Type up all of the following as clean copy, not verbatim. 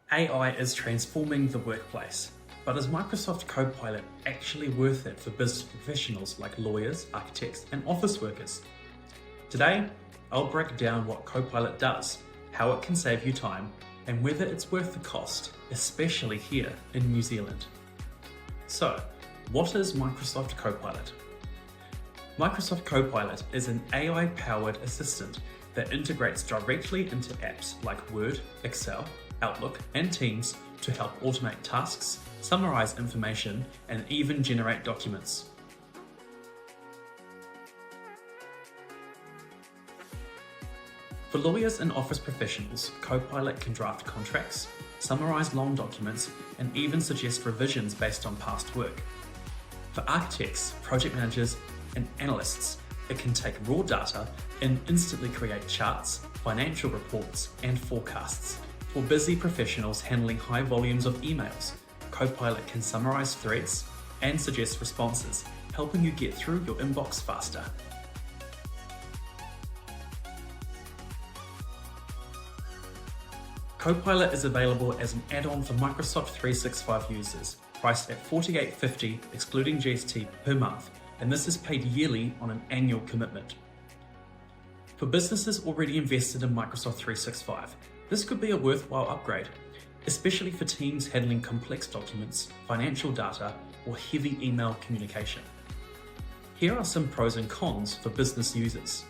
AI is transforming the workplace, but is Microsoft Copilot actually worth it for business professionals like lawyers, architects, and office workers? Today, I'll break down what Copilot does, how it can save you time, and whether it's worth the cost, especially here in New Zealand. So, what is Microsoft Copilot? Microsoft Copilot is an AI-powered assistant that integrates directly into apps like Word, Excel, Outlook, and Teams to help automate tasks, summarize information, and even generate documents. For lawyers and office professionals, Copilot can draft contracts, summarize long documents, and even suggest revisions based on past work. For architects, project managers, and analysts, it can take raw data and instantly create charts, financial reports, and forecasts. For busy professionals handling high volumes of emails, Copilot can summarize threads and suggest responses, helping you get through your inbox faster. Copilot is available as an add-on for Microsoft 365 users, priced at $48.50 excluding GST per month, and this is paid yearly on an annual commitment. For businesses already invested in Microsoft 365, this could be a worthwhile upgrade, especially for teams handling complex documents, financial data, or heavy email communication. Here are some pros and cons for business users.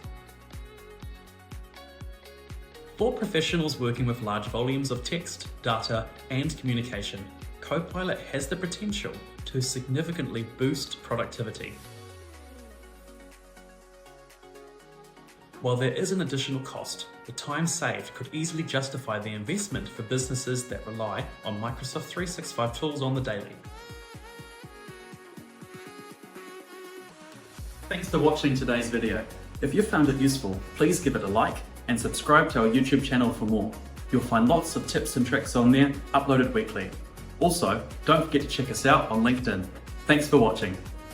For professionals working with large volumes of text, data, and communication, Copilot has the potential to significantly boost productivity. While there is an additional cost, the time saved could easily justify the investment for businesses that rely on Microsoft 365 tools on the daily. Thanks for watching today's video. If you found it useful, please give it a like and subscribe to our YouTube channel for more. You'll find lots of tips and tricks on there, uploaded weekly. Also, don't forget to check us out on LinkedIn. Thanks for watching.